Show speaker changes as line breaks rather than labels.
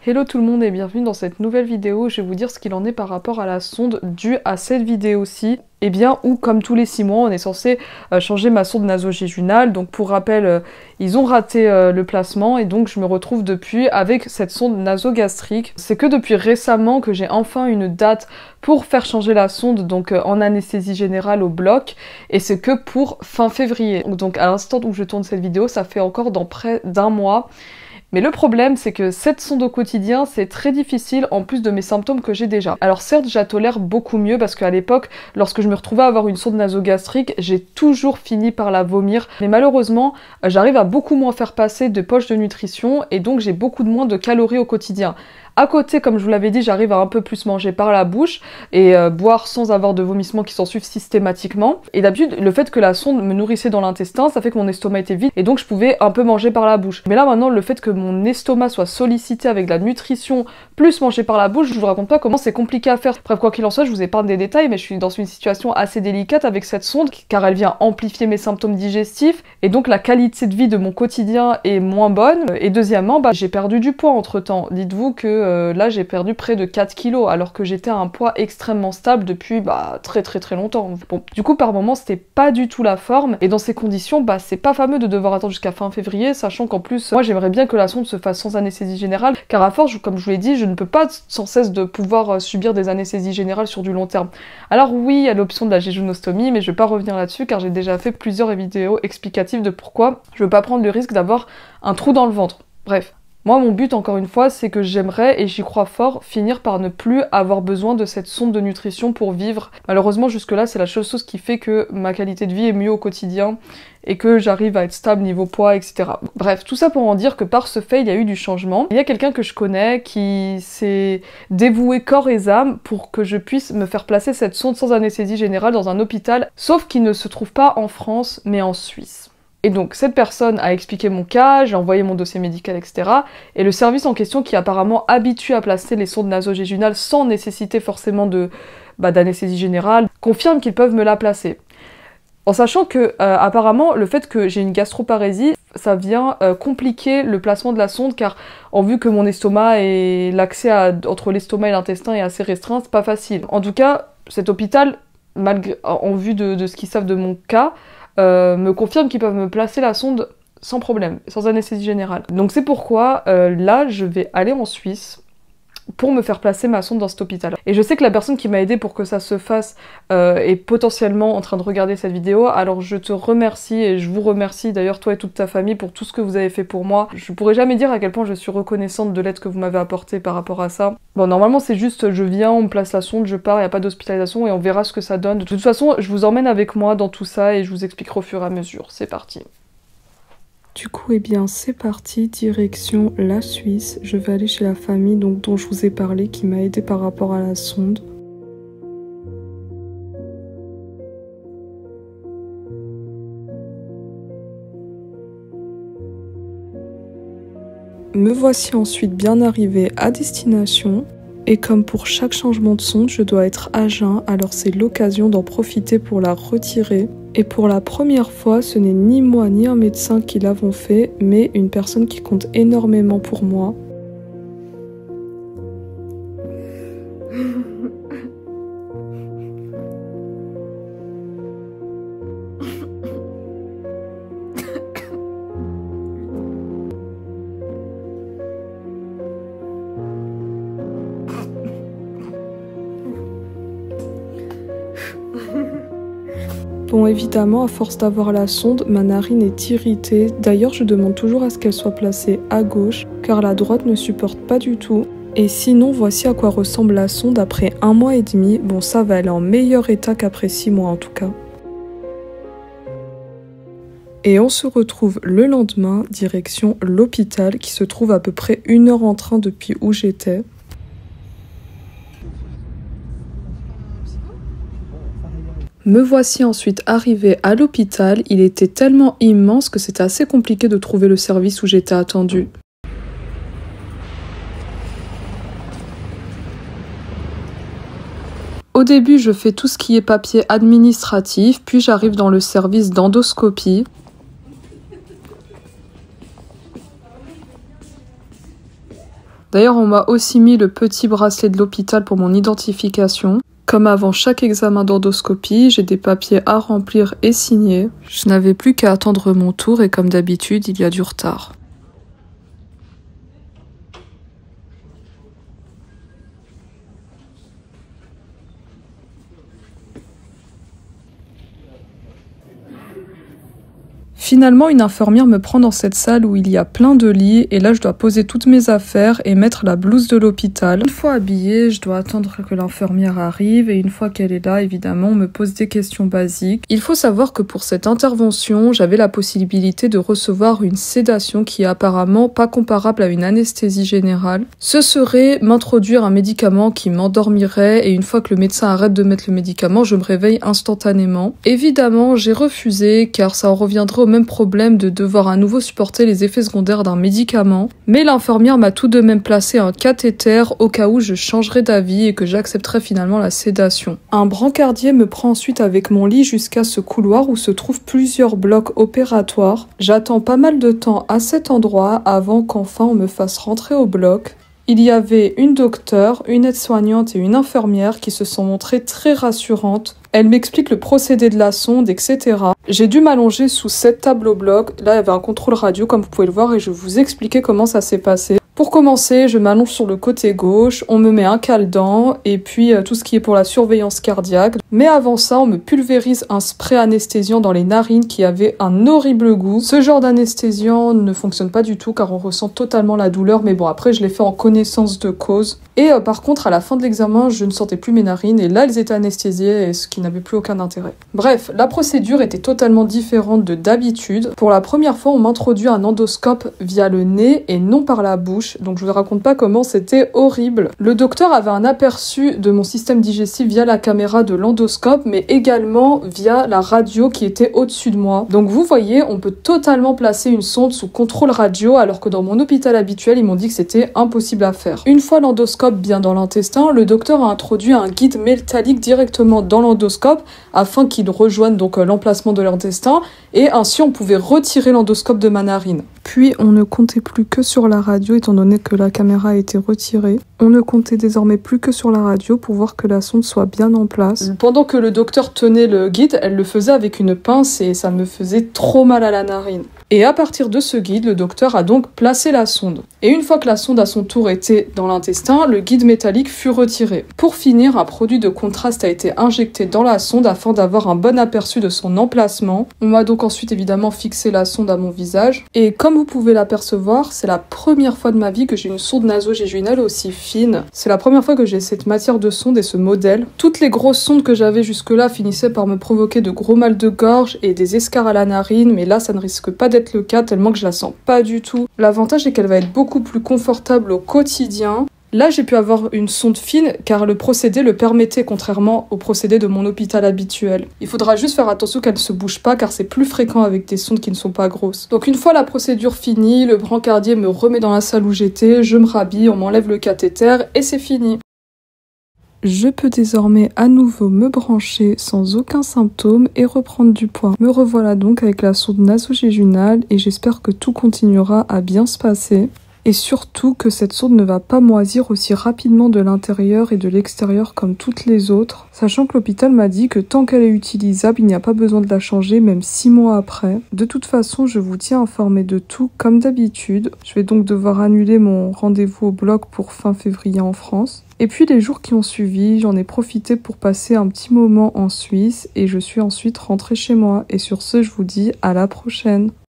Hello tout le monde et bienvenue dans cette nouvelle vidéo. Je vais vous dire ce qu'il en est par rapport à la sonde due à cette vidéo-ci. Et bien où, comme tous les 6 mois, on est censé changer ma sonde nasogéjunale. Donc pour rappel, ils ont raté le placement et donc je me retrouve depuis avec cette sonde nasogastrique. C'est que depuis récemment que j'ai enfin une date pour faire changer la sonde, donc en anesthésie générale au bloc. Et c'est que pour fin février. Donc à l'instant où je tourne cette vidéo, ça fait encore dans près d'un mois. Mais le problème, c'est que cette sonde au quotidien, c'est très difficile en plus de mes symptômes que j'ai déjà. Alors certes, je la tolère beaucoup mieux parce qu'à l'époque, lorsque je me retrouvais à avoir une sonde nasogastrique, j'ai toujours fini par la vomir. Mais malheureusement, j'arrive à beaucoup moins faire passer de poches de nutrition et donc j'ai beaucoup de moins de calories au quotidien. À côté, comme je vous l'avais dit, j'arrive à un peu plus manger par la bouche et boire sans avoir de vomissements qui s'en suivent systématiquement. Et d'habitude, le fait que la sonde me nourrissait dans l'intestin, ça fait que mon estomac était vide et donc je pouvais un peu manger par la bouche. Mais là maintenant, le fait que mon estomac soit sollicité avec de la nutrition plus manger par la bouche, je vous raconte pas comment c'est compliqué à faire. Bref, quoi qu'il en soit, je vous épargne des détails, mais je suis dans une situation assez délicate avec cette sonde car elle vient amplifier mes symptômes digestifs et donc la qualité de vie de mon quotidien est moins bonne. Et deuxièmement, j'ai perdu du poids entre temps. Dites-vous que là j'ai perdu près de 4 kilos alors que j'étais à un poids extrêmement stable depuis très longtemps. Bon, du coup par moment c'était pas du tout la forme et dans ces conditions c'est pas fameux de devoir attendre jusqu'à fin février, sachant qu'en plus moi j'aimerais bien que la sonde se fasse sans anesthésie générale car à force, comme je vous l'ai dit, je ne peux pas sans cesse de pouvoir subir des anesthésies générales sur du long terme. Alors oui, il y a l'option de la jéjunostomie, mais je vais pas revenir là-dessus car j'ai déjà fait plusieurs vidéos explicatives de pourquoi je veux pas prendre le risque d'avoir un trou dans le ventre. Bref. Moi, mon but, encore une fois, c'est que j'aimerais, et j'y crois fort, finir par ne plus avoir besoin de cette sonde de nutrition pour vivre. Malheureusement, jusque-là, c'est la seule chose qui fait que ma qualité de vie est mieux au quotidien et que j'arrive à être stable niveau poids, etc. Bref, tout ça pour en dire que par ce fait, il y a eu du changement. Il y a quelqu'un que je connais qui s'est dévoué corps et âme pour que je puisse me faire placer cette sonde sans anesthésie générale dans un hôpital, sauf qu'il ne se trouve pas en France, mais en Suisse. Et donc cette personne a expliqué mon cas, j'ai envoyé mon dossier médical, etc. Et le service en question, qui est apparemment habitué à placer les sondes nasogéjunales sans nécessité forcément d'anesthésie générale, confirme qu'ils peuvent me la placer. En sachant que apparemment le fait que j'ai une gastroparésie, ça vient compliquer le placement de la sonde car en vue que mon estomac et l'accès entre l'estomac et l'intestin est assez restreint, c'est pas facile. En tout cas, cet hôpital, en vue de ce qu'ils savent de mon cas, me confirme qu'ils peuvent me placer la sonde sans problème, sans anesthésie générale. Donc c'est pourquoi là je vais aller en Suisse pour me faire placer ma sonde dans cet hôpital. Et je sais que la personne qui m'a aidé pour que ça se fasse est potentiellement en train de regarder cette vidéo, alors je te remercie et je vous remercie d'ailleurs toi et toute ta famille pour tout ce que vous avez fait pour moi. Je pourrais jamais dire à quel point je suis reconnaissante de l'aide que vous m'avez apportée par rapport à ça. Bon, normalement c'est juste je viens, on me place la sonde, je pars, il n'y a pas d'hospitalisation et on verra ce que ça donne. De toute façon, je vous emmène avec moi dans tout ça et je vous expliquerai au fur et à mesure. C'est parti. Du coup, c'est parti, direction la Suisse. Je vais aller chez la famille dont je vous ai parlé, qui m'a aidé par rapport à la sonde. Me voici ensuite bien arrivée à destination. Et comme pour chaque changement de sonde, je dois être à jeun, alors c'est l'occasion d'en profiter pour la retirer. Et pour la première fois, ce n'est ni moi ni un médecin qui l'avons fait, mais une personne qui compte énormément pour moi. Bon, évidemment, à force d'avoir la sonde, ma narine est irritée. D'ailleurs, je demande toujours à ce qu'elle soit placée à gauche, car la droite ne supporte pas du tout. Et sinon, voici à quoi ressemble la sonde après 1 mois et demi. Bon, ça va, elle est en meilleur état qu'après 6 mois en tout cas. Et on se retrouve le lendemain, direction l'hôpital, qui se trouve à peu près 1 heure en train depuis où j'étais. Me voici ensuite arrivée à l'hôpital. Il était tellement immense que c'était assez compliqué de trouver le service où j'étais attendue. Au début, je fais tout ce qui est papier administratif, puis j'arrive dans le service d'endoscopie. D'ailleurs, on m'a aussi mis le petit bracelet de l'hôpital pour mon identification. Comme avant chaque examen d'endoscopie, j'ai des papiers à remplir et signer. Je n'avais plus qu'à attendre mon tour et comme d'habitude, il y a du retard. Finalement, une infirmière me prend dans cette salle où il y a plein de lits et là je dois poser toutes mes affaires et mettre la blouse de l'hôpital. Une fois habillée, je dois attendre que l'infirmière arrive et une fois qu'elle est là, évidemment, on me pose des questions basiques. Il faut savoir que pour cette intervention, j'avais la possibilité de recevoir une sédation qui est apparemment pas comparable à une anesthésie générale. Ce serait m'introduire un médicament qui m'endormirait et une fois que le médecin arrête de mettre le médicament, je me réveille instantanément. Évidemment, j'ai refusé car ça en reviendrait au même problème de devoir à nouveau supporter les effets secondaires d'un médicament, mais l'infirmière m'a tout de même placé un cathéter au cas où je changerais d'avis et que j'accepterais finalement la sédation. Un brancardier me prend ensuite avec mon lit jusqu'à ce couloir où se trouvent plusieurs blocs opératoires. J'attends pas mal de temps à cet endroit avant qu'enfin on me fasse rentrer au bloc. Il y avait une docteure, une aide-soignante et une infirmière qui se sont montrées très rassurantes. Elle m'explique le procédé de la sonde, etc. J'ai dû m'allonger sous cette table au bloc. Là, il y avait un contrôle radio, comme vous pouvez le voir, et je vais vous expliquer comment ça s'est passé. Pour commencer, je m'allonge sur le côté gauche, on me met un cale-dent, et puis tout ce qui est pour la surveillance cardiaque. Mais avant ça, on me pulvérise un spray anesthésiant dans les narines qui avait un horrible goût. Ce genre d'anesthésiant ne fonctionne pas du tout car on ressent totalement la douleur, mais bon, après, je l'ai fait en connaissance de cause. Et par contre, à la fin de l'examen, je ne sentais plus mes narines, et là, elles étaient anesthésiées, et ce qui n'avait plus aucun intérêt. Bref, la procédure était totalement différente de d'habitude. Pour la première fois, on m'introduit un endoscope via le nez et non par la bouche, donc je vous raconte pas comment c'était horrible. Le docteur avait un aperçu de mon système digestif via la caméra de l'endoscope, mais également via la radio qui était au-dessus de moi. Donc vous voyez, on peut totalement placer une sonde sous contrôle radio, alors que dans mon hôpital habituel, ils m'ont dit que c'était impossible à faire. Une fois l'endoscope bien dans l'intestin, le docteur a introduit un guide métallique directement dans l'endoscope afin qu'il rejoigne donc l'emplacement de l'intestin et ainsi on pouvait retirer l'endoscope de ma narine. Puis on ne comptait plus que sur la radio étant donné que la caméra a été retirée. On ne comptait désormais plus que sur la radio pour voir que la sonde soit bien en place. Pendant que le docteur tenait le guide, elle le faisait avec une pince et ça me faisait trop mal à la narine. Et à partir de ce guide, le docteur a donc placé la sonde. Et une fois que la sonde à son tour était dans l'intestin, le guide métallique fut retiré. Pour finir, un produit de contraste a été injecté dans la sonde afin d'avoir un bon aperçu de son emplacement. On m'a donc ensuite évidemment fixé la sonde à mon visage. Et comme vous pouvez l'apercevoir, c'est la première fois de ma vie que j'ai une sonde nasogéginale aussi fine. C'est la première fois que j'ai cette matière de sonde et ce modèle. Toutes les grosses sondes que j'avais jusque-là finissaient par me provoquer de gros mal de gorge et des escarres à la narine, mais là ça ne risque pas d'être le cas tellement que je la sens pas du tout. L'avantage est qu'elle va être beaucoup plus confortable au quotidien. Là, j'ai pu avoir une sonde fine car le procédé le permettait contrairement au procédé de mon hôpital habituel. Il faudra juste faire attention qu'elle ne se bouge pas car c'est plus fréquent avec des sondes qui ne sont pas grosses. Donc une fois la procédure finie, le brancardier me remet dans la salle où j'étais, je me rhabille, on m'enlève le cathéter et c'est fini. Je peux désormais à nouveau me brancher sans aucun symptôme et reprendre du poids. Me revoilà donc avec la sonde nasogéginale et j'espère que tout continuera à bien se passer. Et surtout que cette sonde ne va pas moisir aussi rapidement de l'intérieur et de l'extérieur comme toutes les autres, sachant que l'hôpital m'a dit que tant qu'elle est utilisable, il n'y a pas besoin de la changer, même 6 mois après. De toute façon, je vous tiens informé de tout comme d'habitude. Je vais donc devoir annuler mon rendez-vous au bloc pour fin février en France. Et puis les jours qui ont suivi, j'en ai profité pour passer un petit moment en Suisse et je suis ensuite rentrée chez moi. Et sur ce, je vous dis à la prochaine.